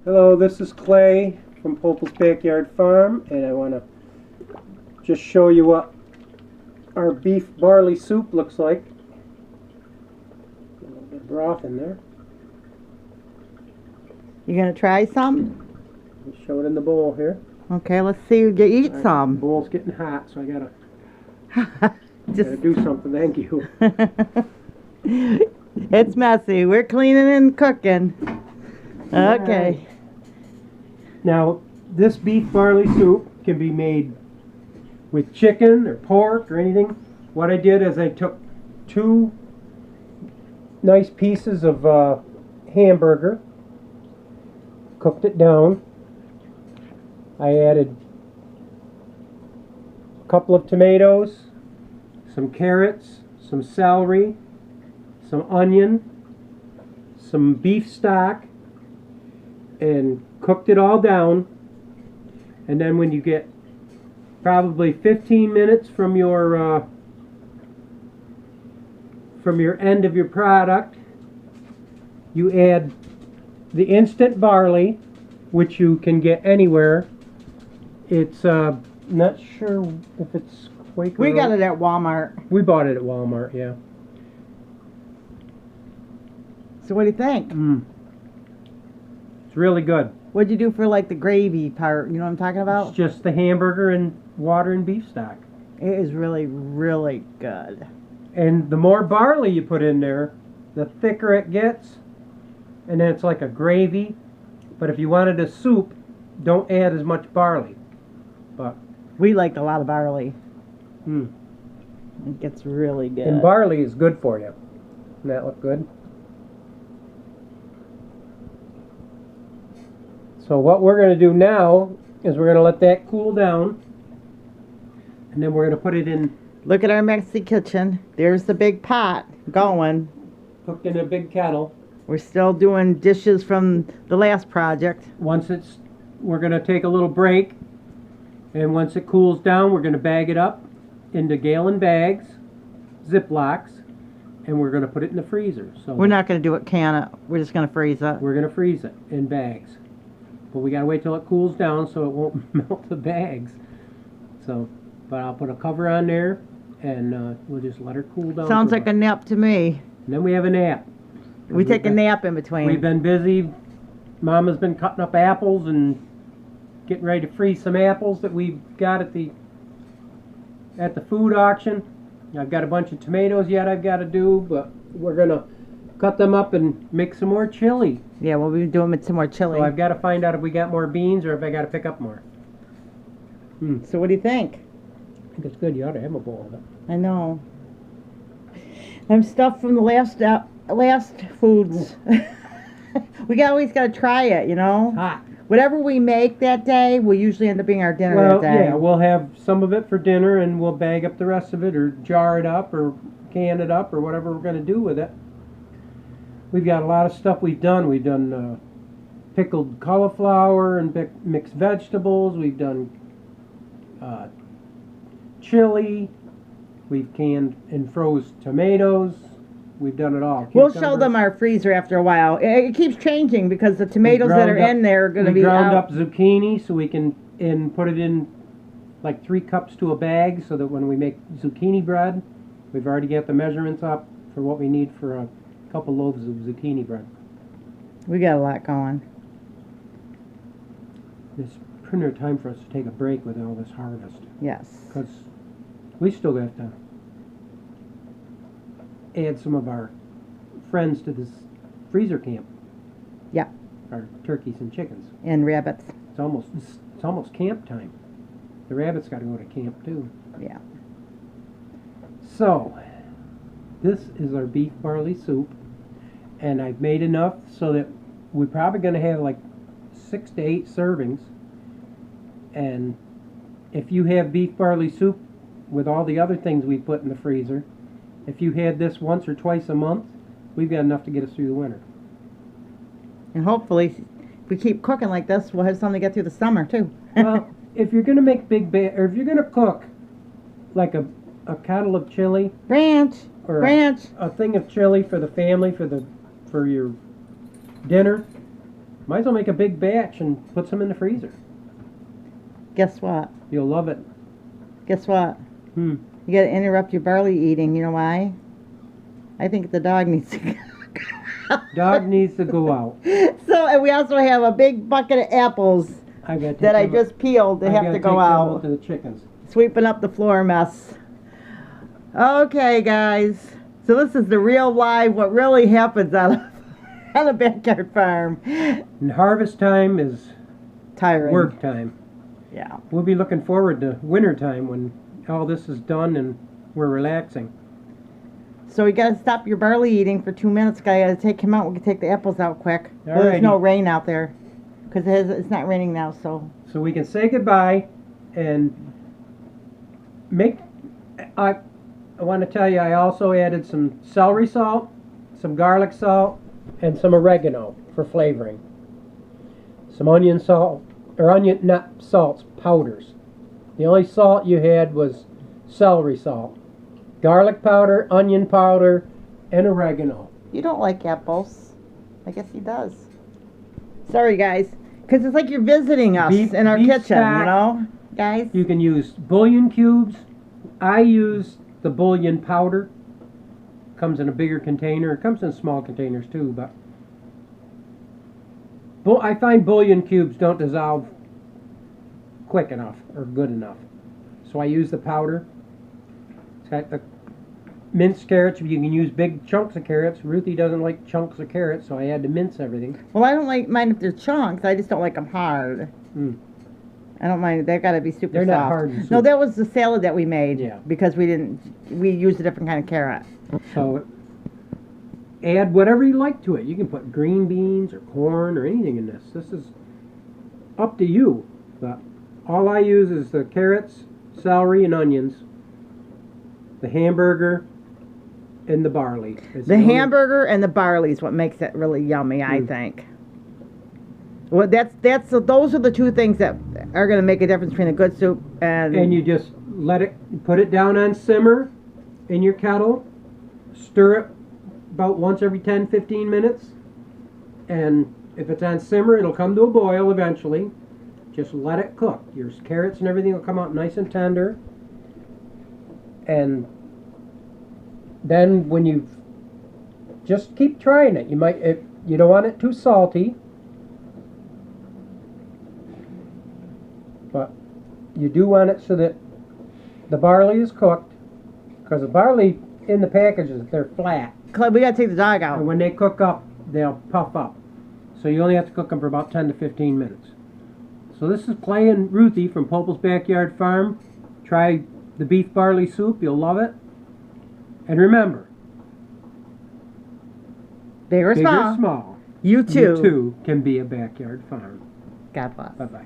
Hello, this is Clay from Popel's Backyard Farm, and I want to just show you what our beef barley soup looks like. A little bit of broth in there. You gonna try some? Let me show it in the bowl here. Okay, let's see you eat All right, some. The bowl's getting hot, so I gotta do something. Thank you. It's messy. We're cleaning and cooking. Okay. Right. Now, this beef barley soup can be made with chicken or pork or anything. What I did is I took 2 nice pieces of hamburger, cooked it down. I added a couple of tomatoes, some carrots, some celery, some onion, some beef stock, and cooked it all down. And then when you get probably 15 minutes from your end of your product, you add the instant barley, which you can get anywhere. It's not sure if it's Quaker. We got it at Walmart. We bought it at Walmart, yeah. So what do you think? It's really good. What'd you do for like the gravy part? You know what I'm talking about? It's just the hamburger and water and beef stock. It is really, really good. And the more barley you put in there, the thicker it gets. And then it's like a gravy. But if you wanted a soup, don't add as much barley. But We liked a lot of barley. mm. It gets really good. And barley is good for you. Doesn't that look good? So what we're going to do now is we're going to let that cool down. And then we're going to put it in, Look at our messy kitchen. There's the big pot going. cooked in a big kettle. We're still doing dishes from the last project. We're going to take a little break. And once it cools down, we're going to bag it up into gallon bags, Ziplocs, and we're going to put it in the freezer. So We're not going to do it can it. We're just going to freeze it. we're going to freeze it in bags. But we got to wait till it cools down so it won't melt the bags. So, but I'll put a cover on there and we'll just let her cool down. Sounds like a nap to me. And then we have a nap. We take a nap in between. We've been busy. Mama's been cutting up apples and getting ready to freeze some apples that we got at the food auction. I've got a bunch of tomatoes yet I've got to do, but we're gonna cut them up and make some more chili. Yeah, we'll be doing some more chili. So I've got to find out if we got more beans or if I got to pick up more. So what do you think? I think it's good. You ought to have a bowl of it. I know. I'm stuffed from the last foods. We always got to try it, you know. Hot. Whatever we make that day will usually end up being our dinner Well, that day. yeah, we'll have some of it for dinner and we'll bag up the rest of it or jar it up or can it up or whatever we're going to do with it. We've got a lot of stuff we've done. We've done pickled cauliflower and mixed vegetables. We've done chili. We've canned and froze tomatoes. We've done it all. We'll show them our freezer after a while. It keeps changing because the tomatoes that are in there are going to be We ground out. up zucchini so we can put it in like 3 cups to a bag so that when we make zucchini bread, we've already got the measurements up for what we need for a couple loaves of zucchini bread. We got a lot going. It's pretty near time for us to take a break with all this harvest Yes. because we still have to add some of our friends to this freezer camp. Yeah. Our turkeys and chickens. And rabbits. It's almost camp time. The rabbits got to go to camp too. Yeah. So, this is our beef barley soup, and I've made enough so that we're probably going to have like 6 to 8 servings. And if you have beef barley soup with all the other things we put in the freezer, if you had this once or twice a month, we've got enough to get us through the winter. And hopefully, if we keep cooking like this, we'll have something to get through the summer, too. Well, if you're going to make or if you're going to cook like a kettle of chili Branch. or Branch. a thing of chili for the family for your dinner, Might as well make a big batch and put some in the freezer. Guess what? You'll love it. Guess what? Hmm. You gotta interrupt your barley eating. You know why? I think the dog needs to go. Dog needs to go out. So, and we also have a big bucket of apples I got that I just peeled. They have to go out. To the chickens. Sweeping up the floor mess. Okay, guys. So this is the real live, what really happens on a backyard farm. And harvest time is Tiring. work time. Yeah. We'll be looking forward to winter time when all this is done and we're relaxing. So you gotta stop your barley eating for 2 minutes. Gotta take him out. We can take the apples out quick. Well, there's Alrighty. no rain out there, because it's not raining now. So So we can say goodbye and make. I want to tell you, I also added some celery salt, some garlic salt, and some oregano for flavoring. Some onion salt, or not salts, powders. The only salt you had was celery salt. Garlic powder, onion powder, and oregano. you don't like apples. I guess he does. Sorry, guys, because it's like you're visiting us in our beef kitchen. stock. You know, guys. You can use bouillon cubes. I use the bouillon powder. Comes in a bigger container. It comes in small containers too, but I find bouillon cubes don't dissolve quick enough or good enough. So I use the powder. It's got the minced carrots. You can use big chunks of carrots. Ruthie doesn't like chunks of carrots, so I had to mince everything. Well, I don't mind if they're chunks. I just don't like them hard. Mm. I don't mind. They've got to be super They're soft. not hard and No, soup. that was the salad that we made. Yeah. Because we used a different kind of carrot. So add whatever you like to it. You can put green beans or corn or anything in this. This is up to you. But all I use is the carrots, celery, and onions, the hamburger, and the barley. It's The only- hamburger and the barley is what makes it really yummy, I think. Well, those are the two things that are going to make a difference between a good soup and. And you just put it down on simmer in your kettle, stir it about once every 10-15 minutes, and if it's on simmer, it'll come to a boil eventually. Just let it cook. Your carrots and everything will come out nice and tender. And then when you just keep trying it, you don't want it too salty, but you do want it so that the barley is cooked, because the barley in the packages, they're flat, We got to take the dog out. and when they cook up, they'll puff up. So you only have to cook them for about 10 to 15 minutes. So this is Clay and Ruthie from Popel's Backyard Farm. Try the beef barley soup. You'll love it. And remember, Big or big or small. small, You too. you too can be a backyard farm. God bless. Bye-bye.